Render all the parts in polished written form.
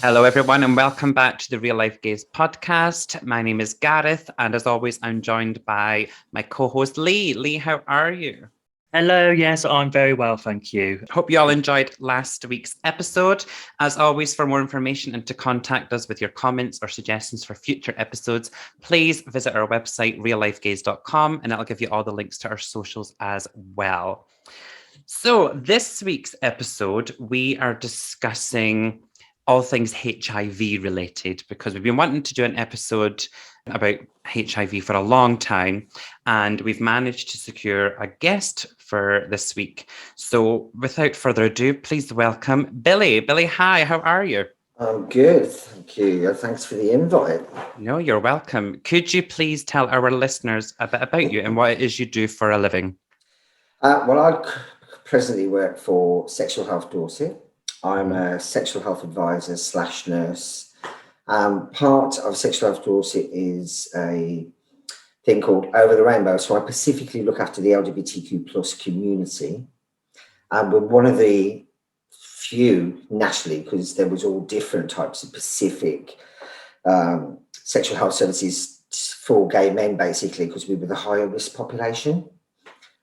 Hello, everyone, and welcome back to the Real Life Gaze podcast. My name is Gareth, and as always, I'm joined by my co-host Lee. Lee, how are you? Hello, yes, I'm very well, thank you. Hope you all enjoyed last week's episode. As always, for more information and to contact us with your comments or suggestions for future episodes, please visit our website, reallifegaze.com, and it'll give you all the links to our socials as well. So, this week's episode, we are discussing all things HIV related because we've been wanting to do an episode about HIV for a long time, and we've managed to secure a guest for this week. So, without further ado, please welcome Billy. Billy, hi, how are you? I'm good, thank you. Thanks for the invite. No, you're welcome. Could you please tell our listeners a bit about you and what it is you do for a living? Well, I presently work for Sexual Health Dorset. I'm a sexual health advisor / nurse. Part of Sexual Health Dorset is a thing called Over the Rainbow. So I specifically look after the LGBTQ plus community. We're one of the few nationally, because there was all different types of specific sexual health services for gay men, basically, because we were the higher risk population.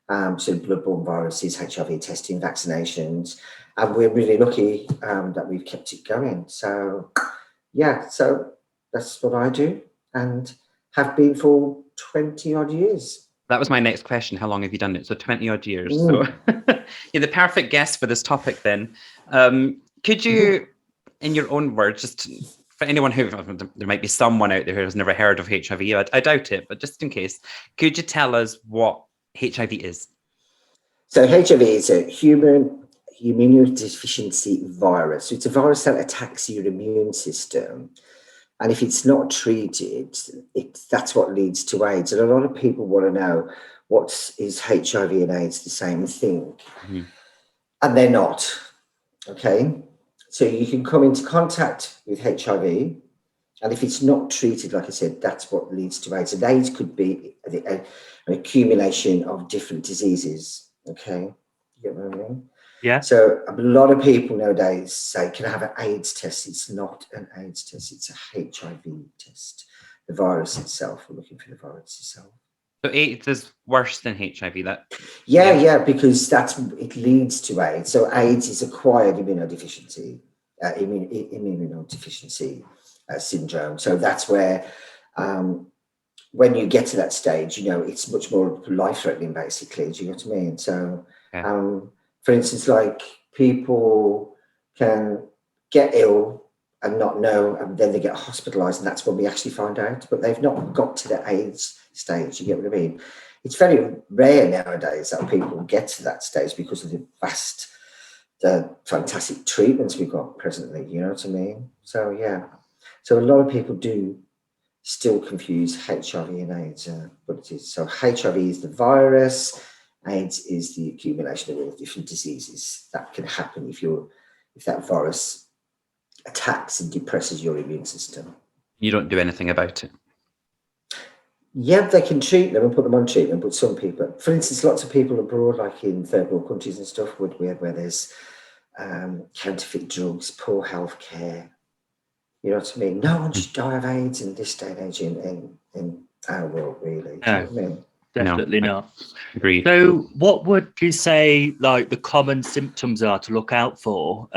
So bloodborne viruses, HIV testing, vaccinations, and we're really lucky that we've kept it going. So, yeah, so that's what I do and have been for 20 odd years. That was my next question. How long have you done it? So 20 odd years. So you're the perfect guest for this topic then. Could you, in your own words, just for anyone who, there might be someone out there who has never heard of HIV, I doubt it, but just in case, could you tell us what HIV is? So HIV is a human immunodeficiency virus. So it's a virus that attacks your immune system. And if it's not treated, that's what leads to AIDS. And a lot of people want to know, is HIV and AIDS the same thing? Mm-hmm. And they're not, okay? So you can come into contact with HIV, and if it's not treated, like I said, that's what leads to AIDS. And AIDS could be an accumulation of different diseases, okay? You get what I mean? Yeah. So a lot of people nowadays say, can I have an AIDS test? It's not an AIDS test, it's a HIV test. The virus itself, we're looking for the virus itself. So AIDS is worse than HIV? Yeah, because it leads to AIDS. So AIDS is acquired immunodeficiency, syndrome. So that's where when you get to that stage, it's much more life-threatening, basically. Do you know what I mean? So, for instance, like people can get ill and not know, and then they get hospitalised, and that's when we actually find out. But they've not got to the AIDS stage. You get what I mean? It's very rare nowadays that people get to that stage because of the fantastic treatments we've got presently. You know what I mean? So yeah. So a lot of people do still confuse HIV and AIDS, but it is. So HIV is the virus, AIDS is the accumulation of all different diseases that can happen if that virus attacks and depresses your immune system. You don't do anything about it? Yeah, they can treat them and put them on treatment, but some people, for instance, lots of people abroad, like in third world countries and stuff, where there's counterfeit drugs, poor health care. You know what I mean? No one should die of AIDS in this day and age in our world, really. No, you know what I mean? Definitely not. Agreed. So what would you say, like, the common symptoms are to look out for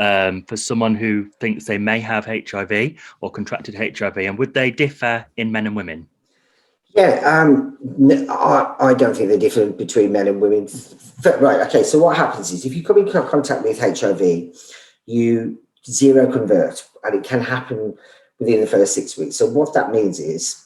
someone who thinks they may have HIV or contracted HIV, and would they differ in men and women? Yeah, I don't think they're different between men and women. Right, okay, so what happens is if you come in contact with HIV, you zero convert, and it can happen within the first 6 weeks. So what that means is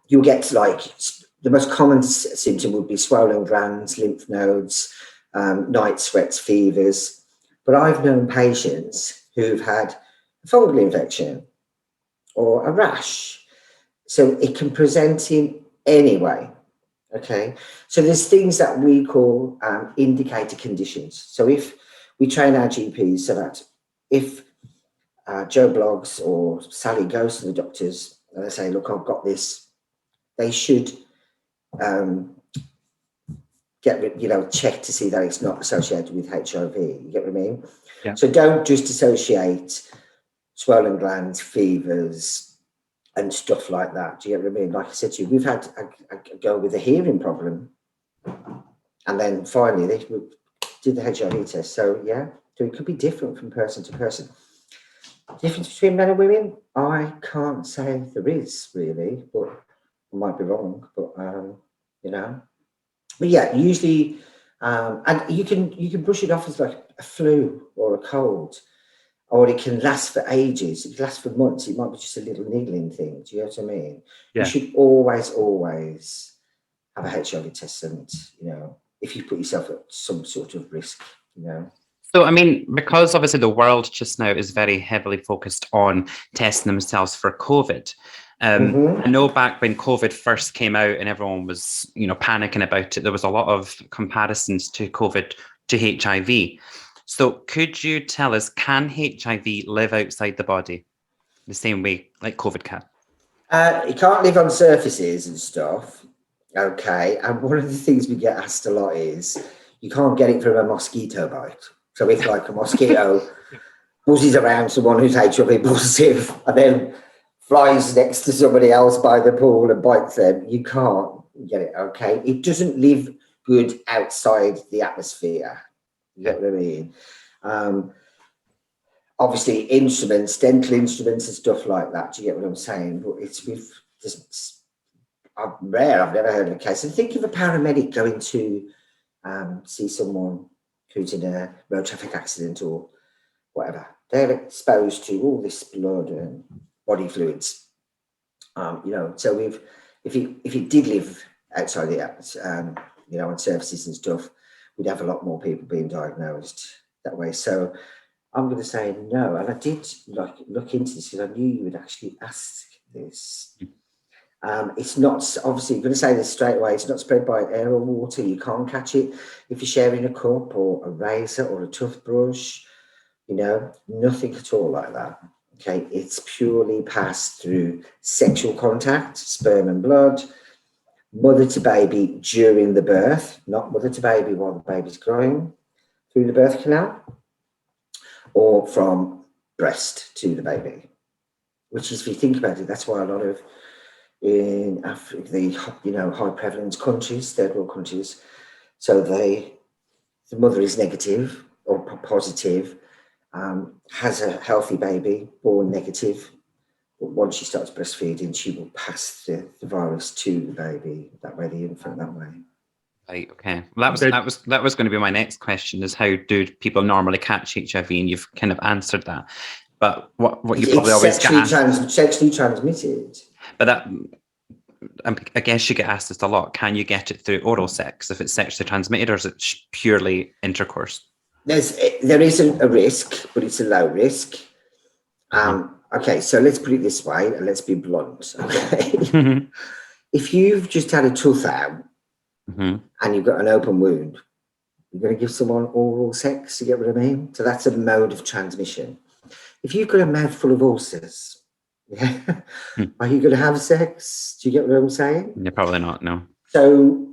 you'll get the most common symptom would be swollen glands, lymph nodes, night sweats, fevers. But I've known patients who've had a fungal infection or a rash. So it can present in any way, okay? So there's things that we call indicator conditions. So if we train our GPs so that if Joe Bloggs or Sally goes to the doctors and they say, look, I've got this, they should check to see that it's not associated with HIV. You get what I mean? Yeah. So don't just associate swollen glands, fevers, and stuff like that. Do you get what I mean? Like I said to you, we've had a go with a hearing problem, and then finally they did the HIV test. So yeah, so it could be different from person to person. Difference between men and women? I can't say there is really, but I might be wrong. But you know, but yeah, usually, and you can brush it off as like a flu or a cold, or it can last for ages. It can last for months. It might be just a little niggling thing. Do you know what I mean? Yeah. You should always have a HIV test, and you know, if you put yourself at some sort of risk, you know. So, I mean, because obviously the world just now is very heavily focused on testing themselves for COVID. I know back when COVID first came out and everyone was, you know, panicking about it, there was a lot of comparisons to COVID to HIV. So could you tell us, can HIV live outside the body the same way like COVID can? It can't live on surfaces and stuff. Okay. And one of the things we get asked a lot is you can't get it from a mosquito bite. So if like a mosquito buzzes around someone who's HIV positive and then flies next to somebody else by the pool and bites them, you can't get it. Okay. It doesn't live good outside the atmosphere. You get what I mean? Obviously instruments, dental instruments and stuff like that. Do you get what I'm saying? But I'm rare. I've never heard of a case. And think of a paramedic going to see someone who's in a road traffic accident or whatever. They're exposed to all this blood and body fluids. You know, so if it did live outside the you know, on surfaces and stuff, we'd have a lot more people being diagnosed that way. So I'm going to say no. And I did look into this because I knew you would actually ask this. It's not, obviously, you're going to say this straight away, it's not spread by air or water. You can't catch it if you're sharing a cup or a razor or a toothbrush, you know, nothing at all like that. Okay, it's purely passed through sexual contact, sperm and blood, mother to baby during the birth, not mother to baby while the baby's growing through the birth canal, or from breast to the baby, which is, if you think about it, that's why a lot of in Africa, the high prevalence countries, third world countries, so the mother is negative or positive, has a healthy baby, born negative, but once she starts breastfeeding, she will pass the virus to the baby. That way, the infant that way. Right. Okay. Well, that was going to be my next question: is how do people normally catch HIV? And you've kind of answered that. But what you probably always get asked, sexually transmitted. But that, I guess you get asked this a lot. Can you get it through oral sex if it's sexually transmitted, or is it purely intercourse? There is a risk, but it's a low risk. Okay, so let's put it this way, and let's be blunt. Okay, if you've just had a tooth out and you've got an open wound, you're going to give someone oral sex. You get what I mean? So that's a mode of transmission. If you've got a mouthful of ulcers, are you going to have sex? Do you get what I'm saying? Yeah, probably not. No. So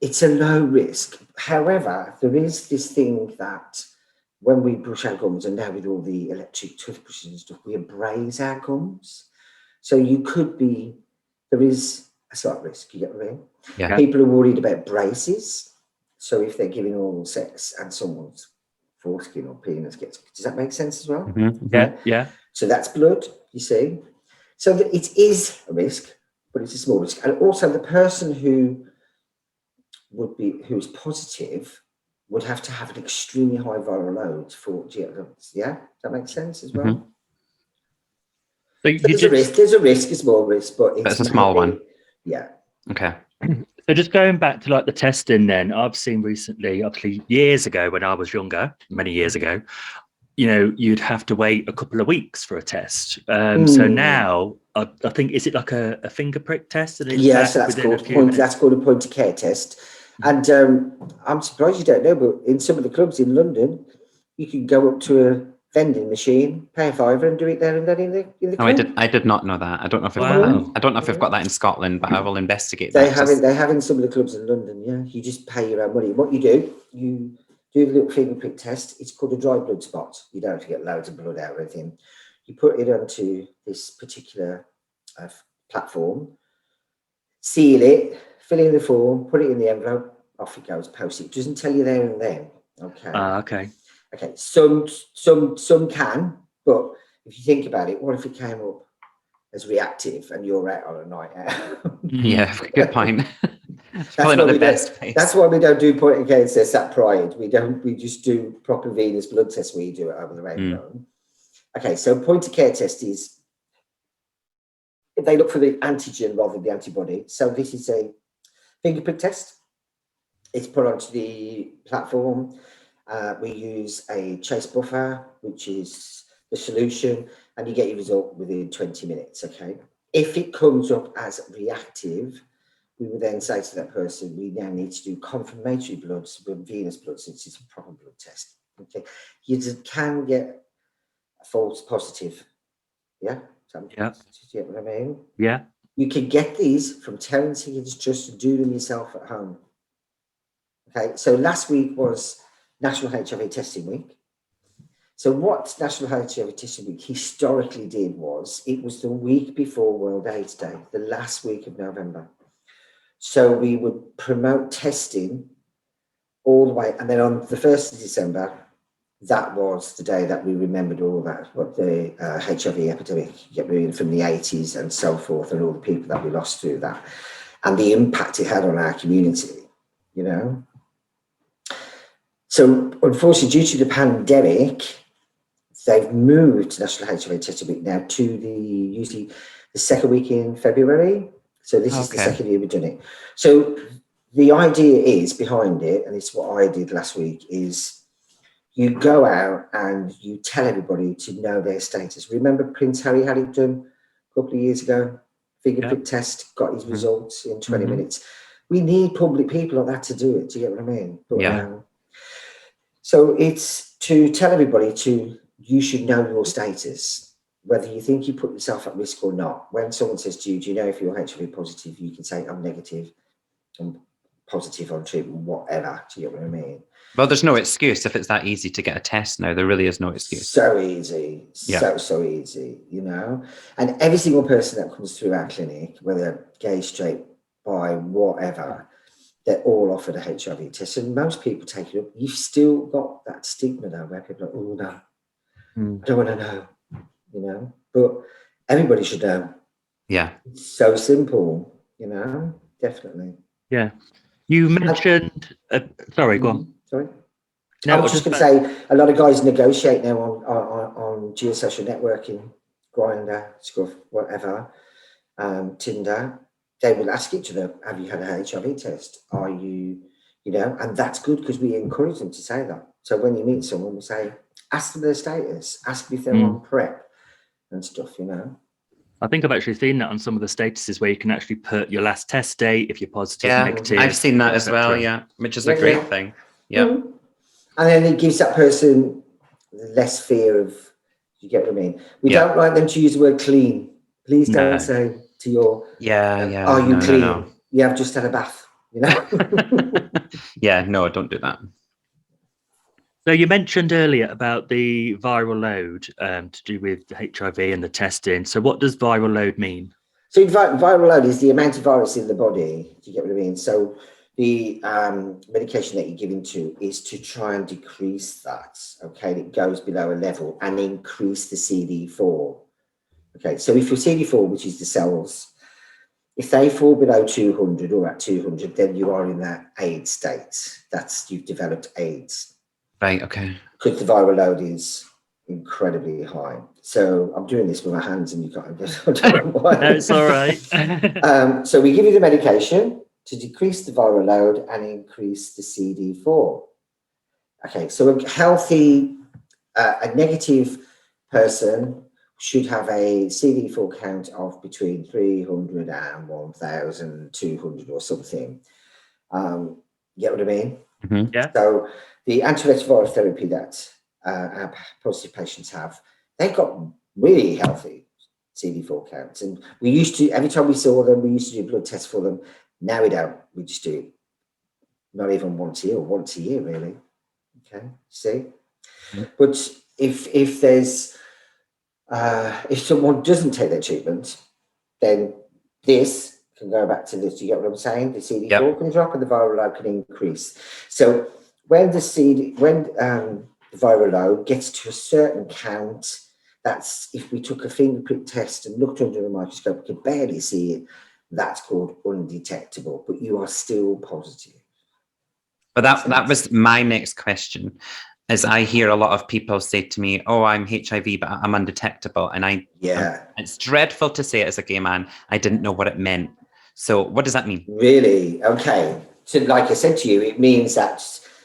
it's a low risk. However, there is this thing that when we brush our gums, and now with all the electric toothbrushes and stuff, we abrase our gums. So there is a slight risk. You get what I mean? Yeah. People are worried about braces. So if they're giving oral sex and someone's foreskin or penis gets, does that make sense as well? Yeah. So that's blood, you see. So it is a risk, but it's a small risk. And also the person who's positive would have to have an extremely high viral load for GLs. Yeah, does that make sense as well? So there's a risk, a small risk, but it's a small one. Yeah. Okay. So just going back to like the testing then, I've seen recently, obviously years ago when I was younger, many years ago, you know, you'd have to wait a couple of weeks for a test. So now I think, is it like a finger prick test? So that's called a point of care test. And I'm surprised you don't know, but in some of the clubs in London, you can go up to a vending machine, pay a £5 and do it there and then in the club. I did not know that. I don't know if we've got that. I don't know if we've got that in Scotland, but I will investigate that. They have in some of the clubs in London. Yeah, you just pay your own money. What you do, you do the little finger prick test. It's called a dry blood spot. You don't have to get loads of blood out or anything. You put it onto this particular platform, seal it, fill in the form, put it in the envelope, off it goes, post it. It doesn't tell you there and then. Okay. Okay. Okay. Some can, but if you think about it, what if it came up as reactive and you're out on a night out? Yeah, good point. It's That's probably not why the best place. That's why we don't do point of care tests at Pride. We just do proper venous blood tests where you do it over the rainbow. Okay, so point of care test is they look for the antigen rather than the antibody. So this is a finger prick test. It's put onto the platform. We use a chase buffer, which is the solution, and you get your result within 20 minutes. Okay. If it comes up as reactive, we will then say to that person, we now need to do confirmatory bloods with venous blood, since it's a proper blood test. Okay. You can get a false positive. Yeah. Yeah. Do you get what I mean? Yeah. You can get these from telling kids just to do them yourself at home. Okay, so last week was National HIV Testing Week. So what National HIV Testing Week historically did was, it was the week before World AIDS Day, the last week of November. So we would promote testing all the way, and then on the 1st of December, that was the day that we remembered all that, what the HIV epidemic from the 80s and so forth, and all the people that we lost through that, and the impact it had on our community, you know. So unfortunately, due to the pandemic, they've moved National HIV Testing Week now to usually the second week in February. So this is the second year we've done it. So the idea is behind it, and it's what I did last week, is you go out and you tell everybody to know their status. Remember Prince Harry had it done a couple of years ago? Finger prick test, got his results in 20 minutes. We need public people like that to do it. Do you get what I mean? But, so it's to tell everybody you should know your status, whether you think you put yourself at risk or not. When someone says to you, do you know if you're HIV positive? You can say, I'm negative, I'm positive on treatment, whatever. Do you get what I mean? Well, there's no excuse if it's that easy to get a test now. There really is no excuse. So easy, so easy, you know. And every single person that comes through our clinic, whether gay, straight, bi, whatever, they're all offered a HIV test. And most people take it up. You've still got that stigma though, where people are like, oh no, I don't want to know, you know. But everybody should know. Yeah. It's so simple, you know, definitely. Yeah. You mentioned, sorry, go on. Sorry. No, I was just going to say, a lot of guys negotiate now on geosocial networking, Grindr, Scruff, whatever, Tinder. They will ask each other, have you had a HIV test? Are you, you know, and that's good because we encourage them to say that. So when you meet someone, we say, ask them their status, ask them if they're on PrEP and stuff, you know. I think I've actually seen that on some of the statuses where you can actually put your last test date, if you're positive, negative. I've seen that as well, which is a great thing. Yeah. And then it gives that person less fear of, you get what I mean? We don't like them to use the word clean. Please don't say to your, are you clean? No. You have just had a bath, you know? No, don't do that. So you mentioned earlier about the viral load to do with the HIV and the testing. So what does viral load mean? So viral load is the amount of virus in the body. Do you get what I mean? So the medication that you're giving to is to try and decrease that. Okay, it goes below a level and increase the CD4. Okay, so if your CD4, which is the cells, if they fall below 200 or at 200, then you are in that AIDS state. You've developed AIDS. Right, okay. Because the viral load is incredibly high. So I'm doing this with my hands and you can't, I don't know why. No, it's all right. So we give you the medication to decrease the viral load and increase the CD4. Okay, so a healthy, a negative person should have a CD4 count of between 300 and 1,200 or something. You get what I mean? Mm-hmm. Yeah. So the antiretroviral therapy that our positive patients have, they've got really healthy CD4 counts. And we used to, every time we saw them, we used to do blood tests for them. Now we don't. We just do it not even once a year really. Okay, see? Mm. But if there's if someone doesn't take their treatment, then this can go back to this. You get what I'm saying? The CD4 can drop and the viral load can increase. So when the viral load gets to a certain count, that's if we took a fingerprint test and looked under a microscope, we could barely see it. That's called undetectable, but you are still positive. But that was my next question. As I hear a lot of people say to me, "Oh, I'm HIV, but I'm undetectable," and it's dreadful to say it as a gay man. I didn't know what it meant. So, what does that mean? Really? Okay. So, like I said to you, it means that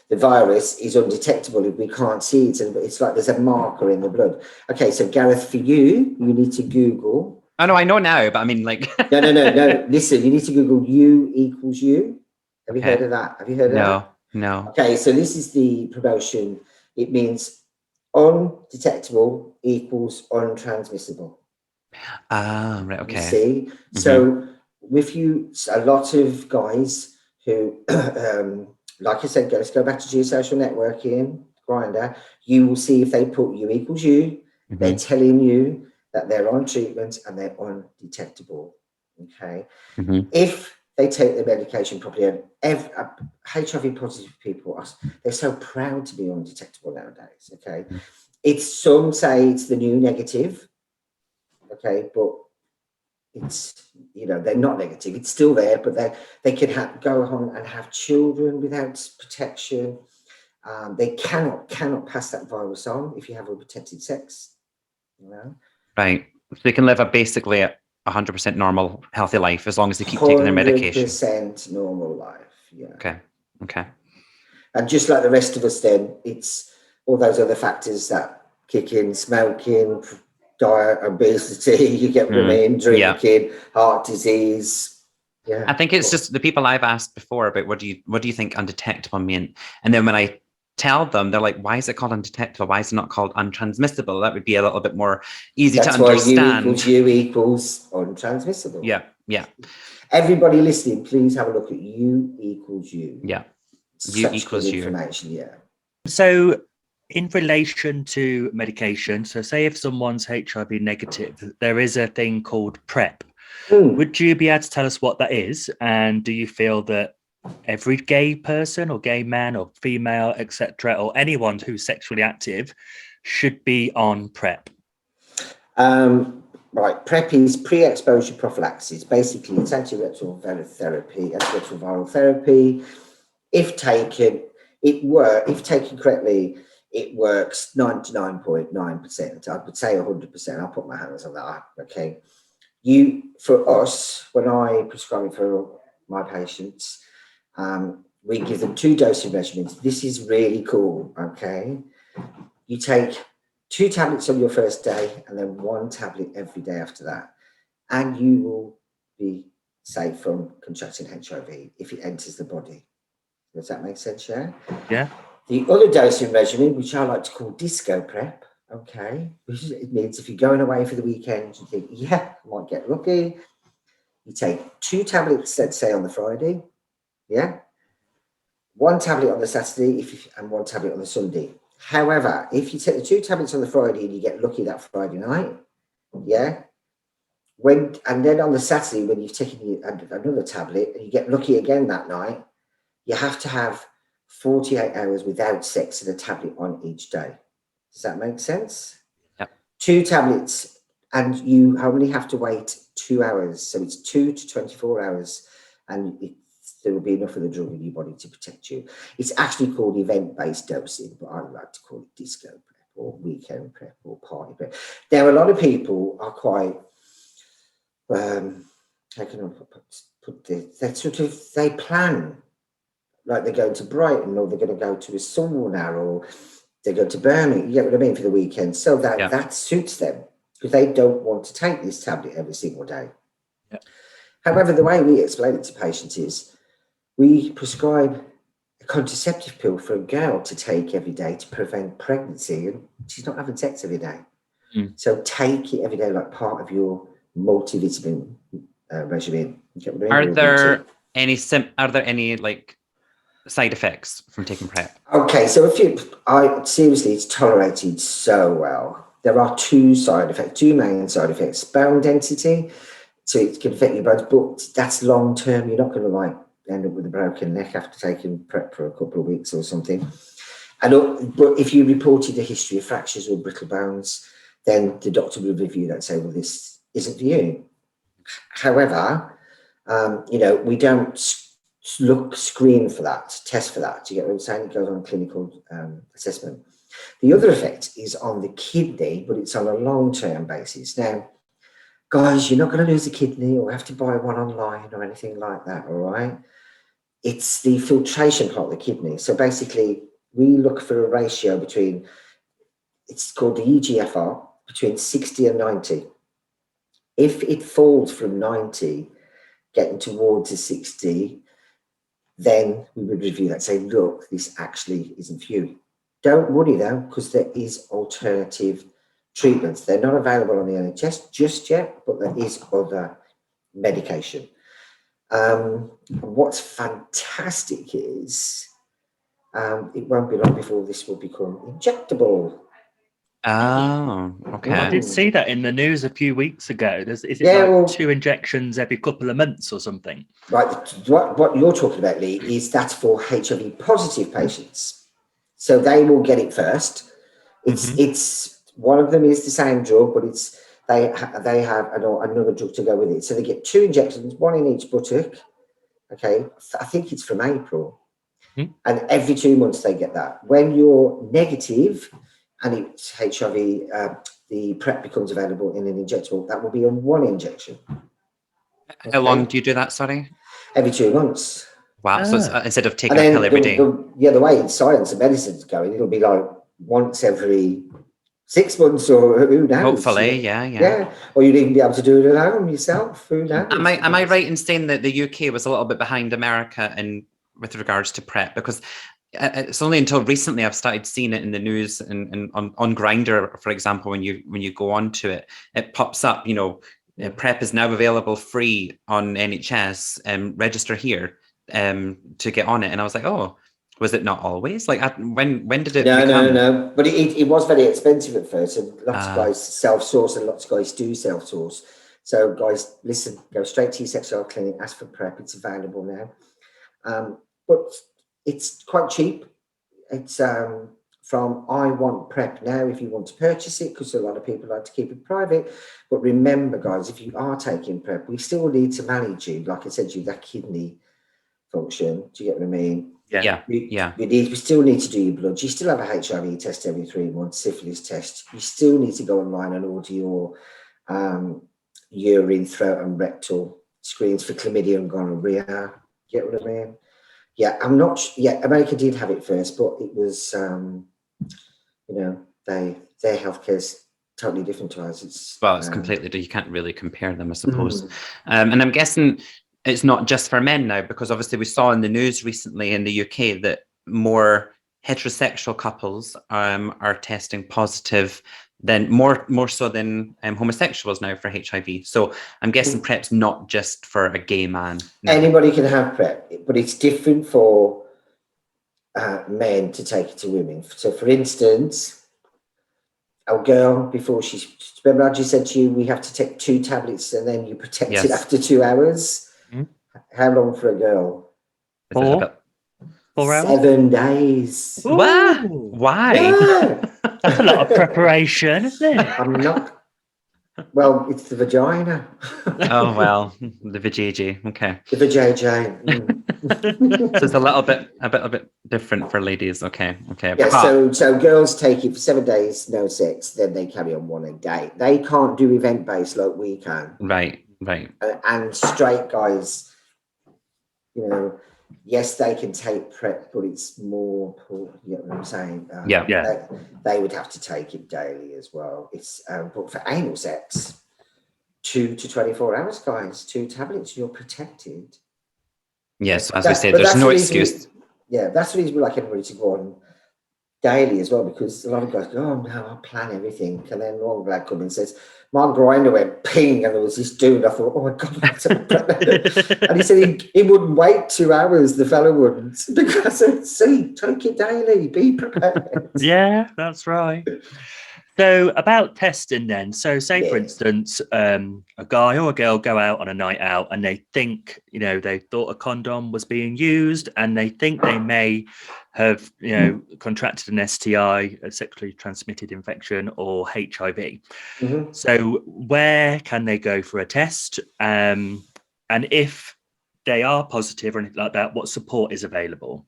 the virus is undetectable if we can't see it, and it's like there's a marker in the blood. Okay. So, Gareth, for you need to Google. Oh no, I know now, but I mean, like, no. Listen, you need to Google U equals U. Have you heard of that? Have you heard of that? No. Okay, so this is the promotion. It means undetectable equals untransmissible. Ah, right. Okay. You see? So with you, a lot of guys who, like I said, let's go back to geosocial networking, Grindr, you will see if they put U equals U, they're telling you that they're on treatment and they're undetectable. Okay. If they take their medication properly, and HIV positive people, they're so proud to be undetectable nowadays. Okay. It's some say it's the new negative. Okay. But it's, they're not negative. It's still there, but they can go on and have children without protection. They cannot pass that virus on if you have unprotected sex. Right. So they can live basically a 100% normal, healthy life as long as they keep taking their medication. 100% normal life. Yeah. Okay. And just like the rest of us, then it's all those other factors that kick in: smoking, diet, obesity. You get women drinking, heart disease. Yeah. I think it's just the people I've asked before about what do you think undetectable mean, and then when I tell them, they're like, why is it called undetectable? Why is it not called untransmissible? That would be a little bit more easy to understand. That's why U equals untransmissible. Yeah. Everybody listening, please have a look at U equals U. Yeah. U equals U. Information, yeah. So in relation to medication, so say if someone's HIV negative, there is a thing called PrEP. Would you be able to tell us what that is? And do you feel that every gay person or gay man or female, etc., or anyone who's sexually active should be on PrEP? Right, PrEP is pre-exposure prophylaxis. Basically, it's antiretroviral therapy. If taken correctly, it works 99.9%. I would say 100%. I'll put my hands on that. Okay. For us, when I prescribe it for my patients, we give them 2 dosing regimens. This is really cool. Okay. You take 2 tablets on your first day and then 1 tablet every day after that. And you will be safe from contracting HIV if it enters the body. Does that make sense, yeah? Yeah. The other dosing regimen, which I like to call disco PrEP, okay, which it means if you're going away for the weekend, you think, I might get lucky. You take 2 tablets, let's say, on the Friday, 1 tablet on the Saturday and 1 tablet on the Sunday. However, if you take the 2 tablets on the Friday and you get lucky that Friday night, and then on the Saturday when you've taken another tablet and you get lucky again that night, you have to have 48 hours without sex and a tablet on each day. Does that make sense? Yep. 2 tablets, and you only have to wait 2 hours. So it's 2 to 24 hours, and there will be enough of the drug in your body to protect you. It's actually called event-based dosing, but I like to call it disco PrEP or weekend PrEP or party PrEP. Now, a lot of people are quite, they plan, like they're going to Brighton or they're going to go to a sauna or they're going to Birmingham, you get what I mean, for the weekend. So that suits them because they don't want to take this tablet every single day. Yeah. However, the way we explain it to patients is we prescribe a contraceptive pill for a girl to take every day to prevent pregnancy, and she's not having sex every day. So take it every day like part of your multivitamin regimen. You get what I mean? Are there any like side effects from taking PrEP? Okay, so seriously, it's tolerated so well. There are two main side effects: bone density, so it can affect your bones, but that's long term. You're not going to end up with a broken neck after taking PrEP for a couple of weeks or something. But if you reported a history of fractures or brittle bones, then the doctor will review that and say, well, this isn't for you. However, we don't screen for that, test for that. Do you get what I'm saying? It goes on clinical assessment. The other effect is on the kidney, but it's on a long-term basis. Now, guys, you're not going to lose a kidney or have to buy one online or anything like that, all right? It's the filtration part of the kidney. So basically, we look for a ratio between, it's called the EGFR, between 60 and 90. If it falls from 90, getting towards a 60, then we would review that, say, look, this actually isn't for you. Don't worry though, because there is alternative treatments. They're not available on the NHS just yet, but there is other medication. What's fantastic is it won't be long before this will become injectable. Oh, okay. I did see that in the news a few weeks ago. Is it 2 injections every couple of months or something? Right. What you're talking about, Lee, is that's for HIV positive patients. So they will get it first. It's one of them is the same drug, but they have another drug to go with it. So they get 2 injections, one in each buttock. Okay, I think it's from April, and every 2 months they get that. When you're negative and it's HIV, the PrEP becomes available in an injectable. That will be a 1 injection. Okay. How long do you do that? Sorry, every 2 months. Wow! So it's, instead of taking a pill every day. The way science and medicine's going, it'll be like once every 6 months, or who knows? Hopefully, yeah. Or you'd even be able to do it at home yourself. Who knows? Am I right in saying that the UK was a little bit behind America with regards to PrEP? Because it's only until recently I've started seeing it in the news and on Grindr, for example, when you go onto it, it pops up. PrEP is now available free on NHS. Register here to get on it, and I was like, oh. Was it not always? Like, when did it become? No. But it was very expensive at first, and lots of guys self-source, and lots of guys do self-source. So, guys, listen, go straight to your sexual clinic, ask for PrEP. It's available now. But it's quite cheap. It's from I Want PrEP now if you want to purchase it, because a lot of people like to keep it private. But remember, guys, if you are taking PrEP, we still need to manage you. Like I said to you, that kidney function. Do you get what I mean? Yeah. We still need to do your blood. You still have a HIV test every 3 months, syphilis test. You still need to go online and order your urine, throat, and rectal screens for chlamydia and gonorrhea. Get what I mean? Yeah, I'm not. Yeah, America did have it first, but it was, their healthcare's totally different to ours. It's completely. You can't really compare them, I suppose. And I'm guessing. It's not just for men now, because obviously we saw in the news recently in the UK that more heterosexual couples are testing positive than more so than homosexuals now for HIV. So I'm guessing PrEP's not just for a gay man. No. Anybody can have PrEP, but it's different for men to take it to women. So, for instance, a girl remember I just said to you, we have to take 2 tablets and then you protect it after 2 hours. How long for a girl? 4 hours? 7 days. What? Why? Yeah. That's a lot of preparation, isn't it? I'm not. Well, it's the vagina. Oh, well, the vajayjay. Okay. The vajayjay. So it's a bit different for ladies. Okay. Yeah. So girls take it for 7 days, no sex, then they carry on 1 a day. They can't do event-based like we can. Right. And straight guys, yes, they can take PrEP, but it's more important. You know what I'm saying? They would have to take it daily as well. It's but for anal sex, 2 to 24 hours, guys. 2 tablets, you're protected. Yes, as we said, there's no excuse. That's the reason we like everybody to go on daily as well, because a lot of guys go, oh no, I plan everything, and then one lad comes and says, my grinder went ping, and there was this dude. I thought, oh my god, I'm so pregnant. And he said he wouldn't wait 2 hours, the fellow wouldn't, because I said, see, take it daily, be prepared. Yeah, that's right. So about testing then. So say, for Yeah. instance, a guy or a girl go out on a night out and they think, they thought a condom was being used and they think they may have, contracted an STI, a sexually transmitted infection, or HIV. Mm-hmm. So where can they go for a test? And if they are positive or anything like that, what support is available?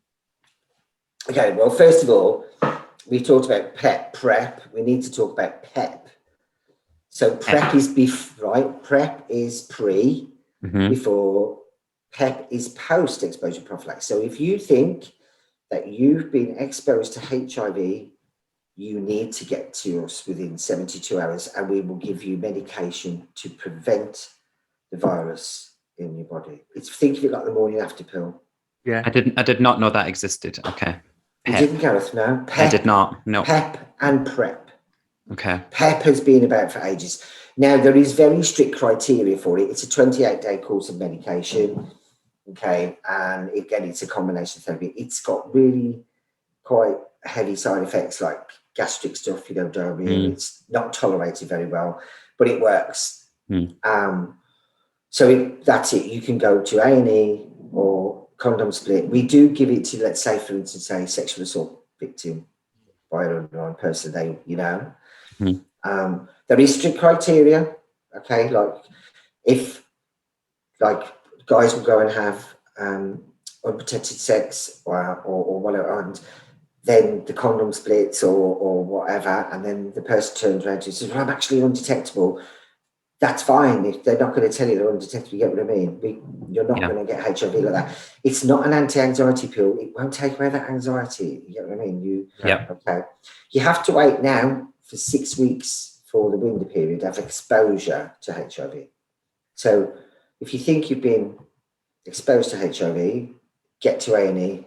Okay, well, first of all, we talked about PrEP. We need to talk about PEP. So PrEP is right. PrEP is pre, before. PEP is post-exposure prophylaxis. So if you think that you've been exposed to HIV, you need to get to us within 72 hours, and we will give you medication to prevent the virus in your body. Think of it like the morning after pill. Yeah, I did not know that existed. Okay. You didn't, Gareth? No. I did not. No. PEP and PrEP. Okay. PEP has been about for ages. Now, there is very strict criteria for it. It's a 28-day course of medication, okay, and again, it's a combination therapy. It's got really quite heavy side effects like gastric stuff, diarrhea. It's not tolerated very well, but it works. So that's it. You can go to A&E or condom split. We do give it to, let's say, for instance, a sexual assault victim by an underlying person, there is strict criteria, okay, like if guys will go and have unprotected sex or whatever, and then the condom splits or whatever, and then the person turns around and says, well, I'm actually undetectable. That's fine. If they're not going to tell you they're undetectable, you get what I mean? You're not going to get HIV like that. It's not an anti-anxiety pill. It won't take away that anxiety. You get what I mean? Okay. You have to wait now for 6 weeks for the winter period of exposure to HIV. So if you think you've been exposed to HIV, get to A&E.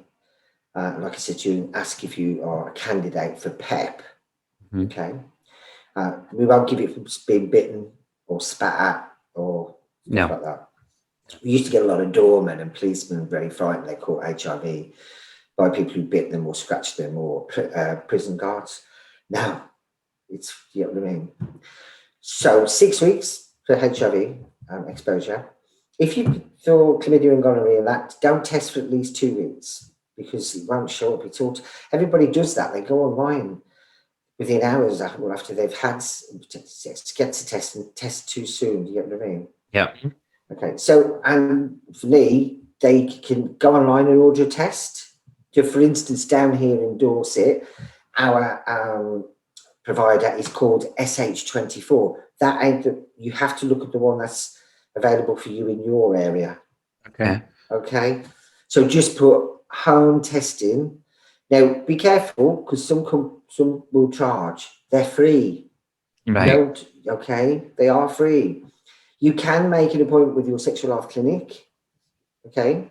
Like I said to you, ask if you are a candidate for PEP. Okay. We won't give it from being bitten or spat at or stuff like that. We used to get a lot of doormen and policemen very frightened. They caught HIV by people who bit them or scratched them, or prison guards. Now, it's, you know what I mean? So 6 weeks for HIV exposure. If you thought chlamydia and gonorrhea, that don't test for at least 2 weeks, because it won't show up. It's all everybody does that. They go online within hours after they've had sex, get to test and test too soon. Do you get what I mean? Yeah. Okay. So, and for me, they can go online and order a test. So, for instance, down here in Dorset, our provider is called SH24. That ain't you have to look at the one that's available for you in your area. Okay. Okay. So just put home testing. Now, be careful, because some will charge. They're free. Right. They are free. You can make an appointment with your sexual health clinic, okay,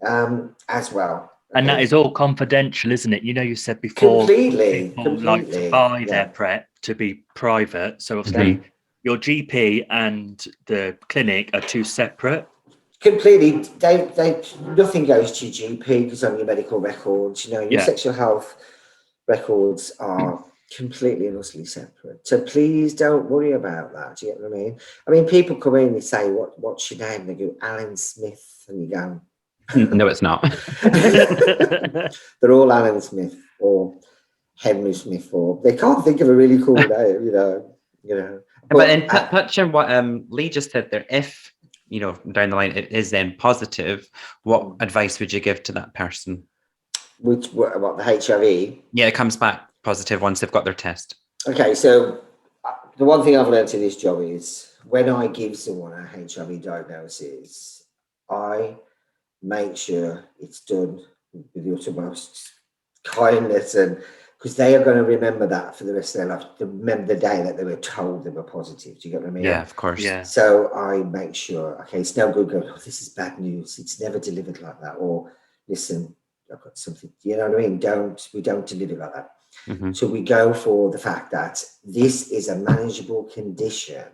as well. Okay? And that is all confidential, isn't it? You said before, completely like to buy their PrEP to be private. So obviously, your GP and the clinic are two separate. Completely. They nothing goes to your GP because on your medical records, your sexual health records are completely and utterly separate. So please don't worry about that. Do you get what I mean? I mean, people come in and say, what's your name? They go, Alan Smith, and you go, no, it's not. They're all Alan Smith or Henry Smith, or they can't think of a really cool name, But in touching what Lee just said there, if down the line it is then positive, what advice would you give to that person? What the HIV? Yeah, it comes back positive once they've got their test. Okay, so the one thing I've learned in this job is when I give someone a HIV diagnosis, I make sure it's done with the utmost kindness, and because they are going to remember that for the rest of their life. To remember the day that they were told they were positive. Do you get what I mean? Yeah, of course. Yeah. So I make sure, okay, it's no good going, oh, this is bad news. It's never delivered like that. Or listen, I've got something, you know what I mean? We don't deliver it like that. Mm-hmm. So we go for the fact that this is a manageable condition.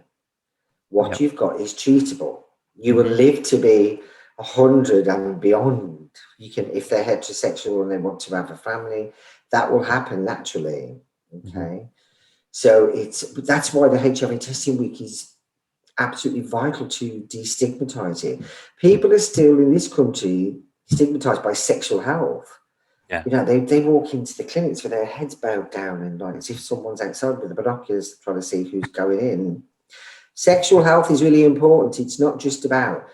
What you've got is treatable. You will live to be 100 and beyond. You can, if they're heterosexual and they want to have a family, that will happen naturally. Okay. So that's why the HIV testing week is absolutely vital to destigmatize it. People are still in this country stigmatized by sexual health. Yeah. You know, they walk into the clinics with their heads bowed down and like as if someone's outside with the binoculars trying to see who's going in. Sexual health is really important. It's not just about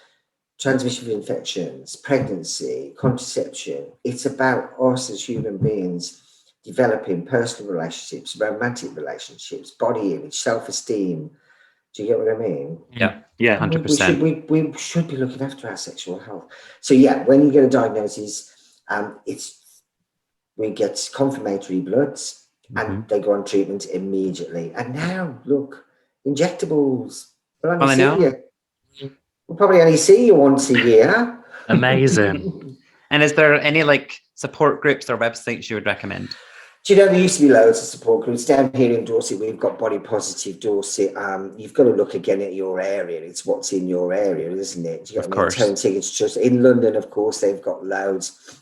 transmission of infections, pregnancy, contraception. It's about us as human beings developing personal relationships, romantic relationships, body image, self-esteem. Do you get what I mean? Yeah, 100%. We should be looking after our sexual health. So yeah, when you get a diagnosis, we get confirmatory bloods and they go on treatment immediately. And now, look, injectables. We'll probably only see you once a year. Amazing. And is there any like support groups or websites you would recommend? Do you know, there used to be loads of support groups down here in Dorset. We've got Body Positive Dorset. You've got to look again at your area. It's what's in your area, isn't it? Do you Of course. Just in London, of course, they've got loads.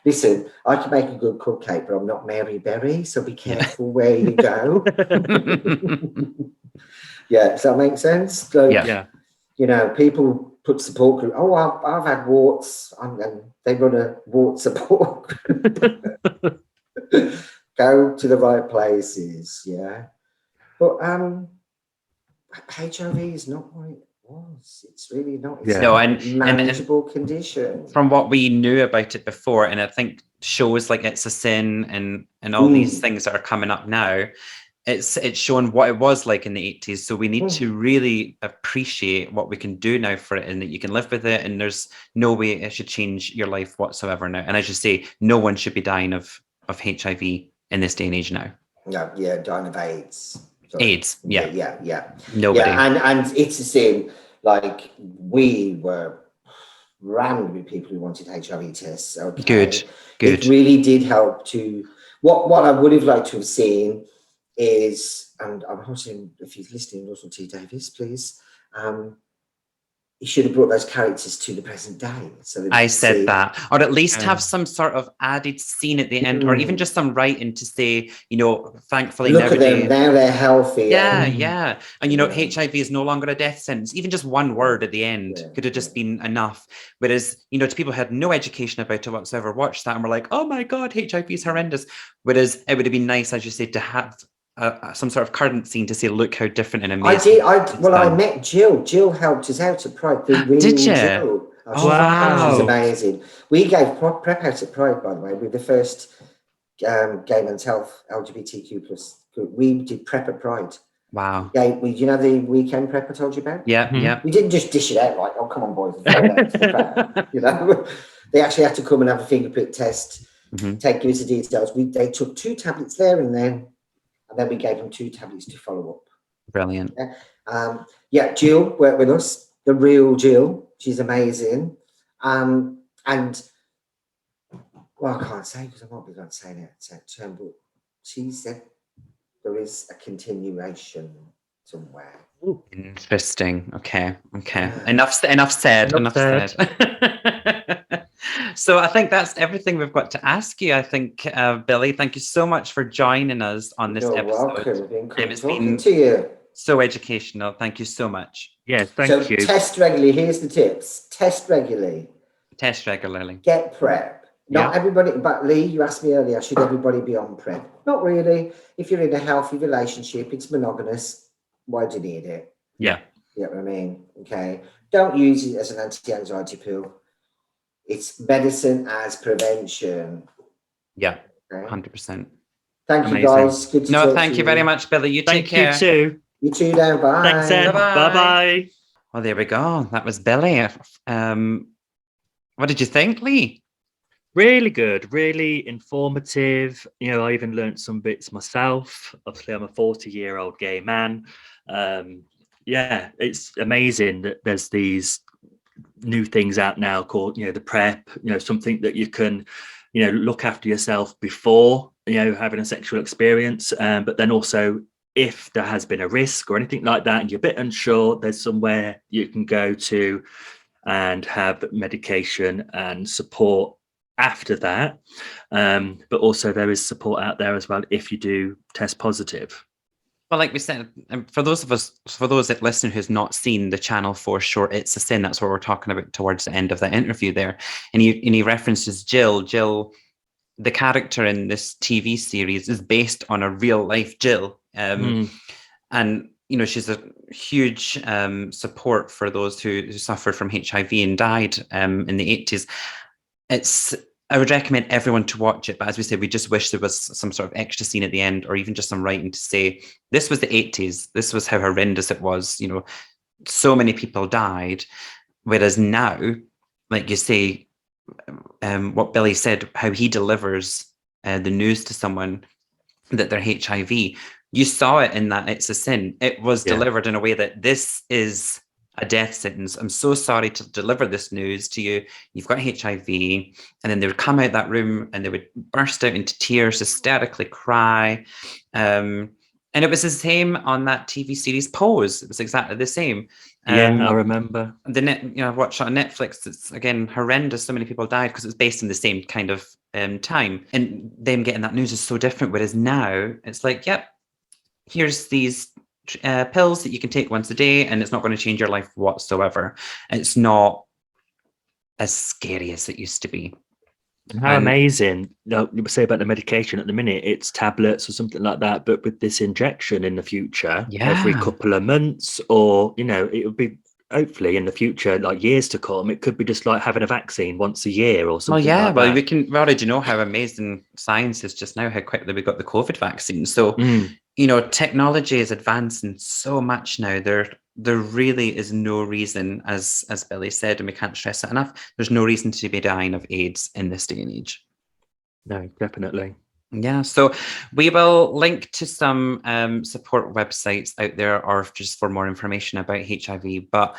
Listen, I can make a good cupcake, but I'm not Mary Berry, so be careful where you go. Yeah, does that make sense? Yeah. You know, people put support group. Oh, I've had warts, and they run a wart support group. Go to the right places, yeah. But HIV is not what it was. It's really not. It's a manageable condition. From what we knew about it before, and I think shows like It's a Sin and all these things that are coming up now, it's shown what it was like in the 80s. So we need to really appreciate what we can do now for it, and that you can live with it, and there's no way it should change your life whatsoever now. And as you say, no one should be dying of HIV in this day and age now. No, yeah, dying of AIDS. Sorry. AIDS, yeah. Nobody. Yeah, and It's a Sin. Like, we were rammed with people who wanted HIV tests. Okay. Good. It really did help to. What I would have liked to have seen is, and I'm hoping if he's listening, Russell T Davis, please. He should have brought those characters to the present day. So I said that, or at least have some sort of added scene at the end, or even just some writing to say, you know, thankfully look at them now, they're healthy. Yeah. And you know, HIV is no longer a death sentence. Even just one word at the end could have just been enough. Whereas, you know, to people who had no education about it whatsoever, watched that and were like, oh my God, HIV is horrendous. Whereas it would have been nice, as you said, to have some sort of current scene to say, look how different and amazing. I met Jill. Jill helped us out at Pride. Did you? Jill. Wow. She's amazing. We gave prep out at Pride, by the way. We're the first gay men's health LGBTQ plus group. We did prep at Pride. Wow. You know the weekend prep I told you about? Yeah. We didn't just dish it out like, oh, come on, boys. You know, they actually had to come and have a fingerprint test, give us the details. They took 2 tablets there and then we gave them 2 tablets to follow up. Brilliant. Jill worked with us, the real Jill. She's amazing. And well, I can't say because I might be going to say that term, but she said there is a continuation somewhere. Ooh. Interesting. Okay. Enough said. So I think that's everything we've got to ask you. I think, Billy, thank you so much for joining us on this episode. Welcome. It's been to you. So educational. Thank you so much. Yeah, thank you. Test regularly. Here's the tips. Test regularly. Get PrEP. Not everybody, but Lee, you asked me earlier, should everybody be on PrEP? Not really. If you're in a healthy relationship, it's monogamous. Why do you need it? Yeah. You know what I mean? Okay. Don't use it as an anti-anxiety pill. It's medicine as prevention. Yeah, 100%. Thank you, guys. Good to talk thank to you very much, Billy. You take care. Thank you too. You too now. Bye. Thanks, Ed. Bye-bye. Well, there we go. That was Billy. What did you think, Lee? Really good, really informative. You know, I even learned some bits myself. Obviously, I'm a 40-year-old gay man. It's amazing that there's these new things out now called, you know, the PrEP, you know, something that you can look after yourself before, having a sexual experience. But then also, if there has been a risk or anything like that, and you're a bit unsure, there's somewhere you can go to and have medication and support after that. But also there is support out there as well if you do test positive. Well, like we said, for those that listen who's not seen the Channel 4 short "It's a Sin," that's what we're talking about towards the end of that interview there. And he references Jill. Jill, the character in this TV series, is based on a real life Jill. And she's a huge support for those who suffered from HIV and died in the 80s. I would recommend everyone to watch it, but as we said, we just wish there was some sort of extra scene at the end, or even just some writing to say, this was the 80s, this was how horrendous it was, so many people died. Whereas now, like you say, what Billy said, how he delivers the news to someone that they're HIV, you saw it in that "It's a Sin." It was delivered in a way that this is a death sentence. I'm so sorry to deliver this news to you. You've got HIV. And then they would come out that room and they would burst out into tears, hysterically cry. And it was the same on that TV series Pose. It was exactly the same. I remember. I watched it on Netflix. It's, again, horrendous. So many people died because it's based in the same kind of time. And them getting that news is so different. Whereas now it's like, yep, here's these pills that you can take once a day, and it's not going to change your life whatsoever. It's not as scary as it used to be. How amazing. You say about the medication at the minute, it's tablets or something like that, but with this injection in the future, every couple of months, or it would be hopefully in the future, like years to come, it could be just like having a vaccine once a year or something. We already know how amazing science is just now, how quickly we got the COVID vaccine. So technology is advancing so much now. There really is no reason, as Billy said, and we can't stress it enough, there's no reason to be dying of AIDS in this day and age. No, definitely. Yeah, so we will link to some support websites out there, or just for more information about HIV. But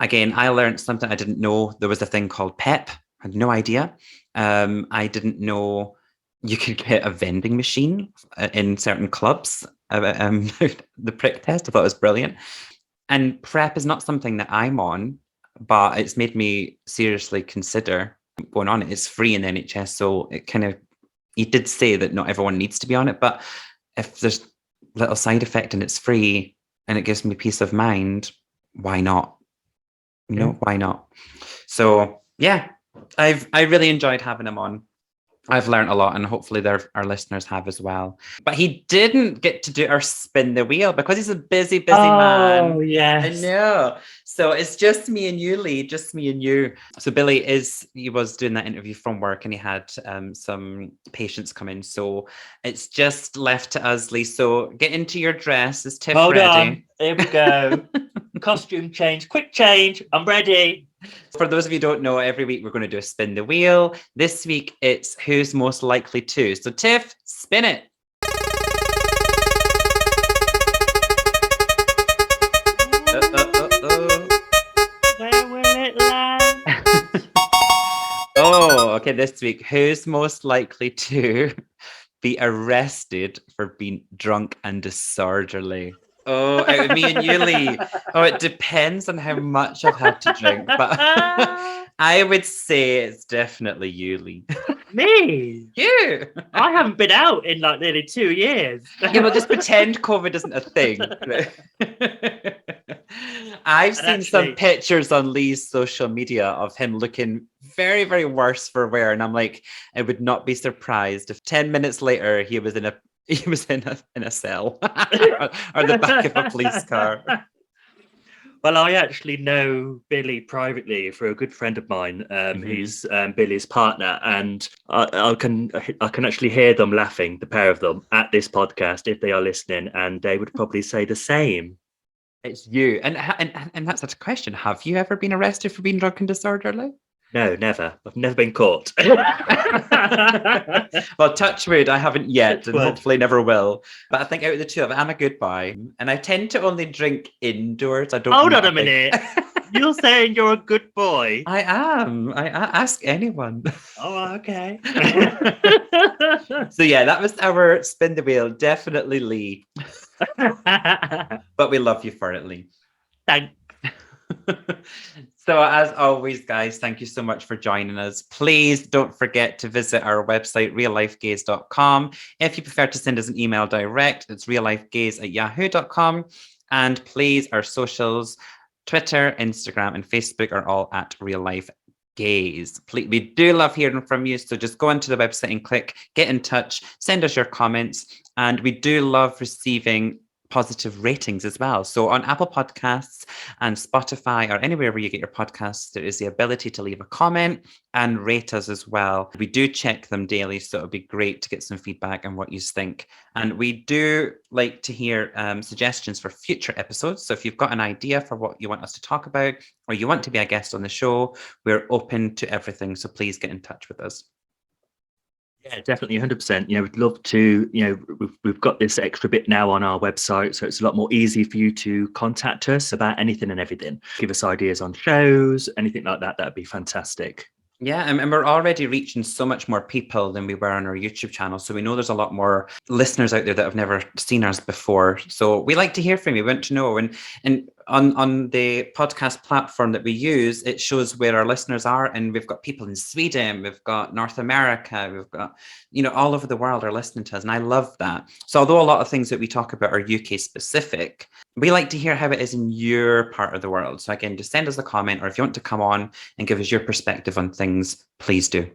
again, I learned something I didn't know. There was a thing called PEP. I had no idea. I didn't know you could get a vending machine in certain clubs. The prick test, I thought it was brilliant. And PrEP is not something that I'm on, but it's made me seriously consider going on it. It's free in the NHS, so it kind of, he did say that not everyone needs to be on it, but if there's little side effect and it's free and it gives me peace of mind, why not? Why not? So yeah, I really enjoyed having him on. I've learned a lot, and hopefully our listeners have as well. But he didn't get to do our spin the wheel because he's a busy man. Oh, yes. I know. So it's just me and you, Lee, just me and you. So Billy he was doing that interview from work, and he had some patients come in. So it's just left to us, Lee. So get into your dress. Is Tiff Hold ready? on. Here we go. Costume change. Quick change. I'm ready. For those of you who don't know, every week we're going to do a spin the wheel. This week it's who's most likely to. So Tiff, spin it. Where will it land? Oh, okay. This week, who's most likely to be arrested for being drunk and disorderly? Oh, out of me and you, Lee. Oh, it depends on how much I've had to drink, but I would say it's definitely you, Lee. Me? You? I haven't been out in like nearly 2 years. Yeah, well, just pretend COVID isn't a thing. I've seen some pictures on Lee's social media of him looking very, very worse for wear, and I'm like, I would not be surprised if 10 minutes later he was in a cell or the back of a police car. Well, I actually know Billy privately through a good friend of mine. He's Billy's partner, and I can actually hear them laughing, the pair of them, at this podcast if they are listening, and they would probably say the same. It's you, and that's such a question. Have you ever been arrested for being drunk and disorderly? No, never. I've never been caught. Well, touch wood, I haven't yet, and hopefully never will. But I think out of the two of it, I'm a good boy. And I tend to only drink indoors. I don't. Hold on a minute. You're saying you're a good boy. I am. I ask anyone. Oh, okay. So yeah, that was our spin the wheel. Definitely Lee. But we love you for it, Lee. Thanks. So as always, guys, thank you so much for joining us. Please don't forget to visit our website, reallifegaze.com. If you prefer to send us an email direct, it's reallifegaze@yahoo.com. And please, our socials, Twitter, Instagram, and Facebook are all at Real Life Gaze. Please, we do love hearing from you. So just go onto the website and click get in touch, send us your comments. And we do love receiving positive ratings as well. So on Apple Podcasts and Spotify or anywhere where you get your podcasts, there is the ability to leave a comment and rate us as well. We do check them daily, so it'll be great to get some feedback on what you think. And we do like to hear suggestions for future episodes. So if you've got an idea for what you want us to talk about, or you want to be a guest on the show, we're open to everything. So please get in touch with us. Yeah, definitely 100%. We'd love to, we've got this extra bit now on our website, so it's a lot more easy for you to contact us about anything and everything. Give us ideas on shows, anything like that. That'd be fantastic. Yeah, and we're already reaching so much more people than we were on our YouTube channel. So we know there's a lot more listeners out there that have never seen us before. So we like to hear from you. We want to know. And on the podcast platform that we use, it shows where our listeners are. And we've got people in Sweden, we've got North America, we've got, all over the world are listening to us. And I love that. So although a lot of things that we talk about are UK specific, we like to hear how it is in your part of the world. So again, just send us a comment, or if you want to come on and give us your perspective on things, please do.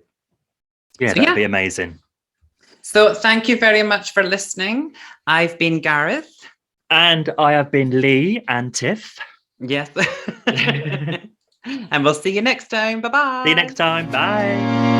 Yeah, that'd be amazing. So thank you very much for listening. I've been Gareth. And I have been Lee and Tiff. Yes. And we'll see you next time. Bye-bye. See you next time. Bye.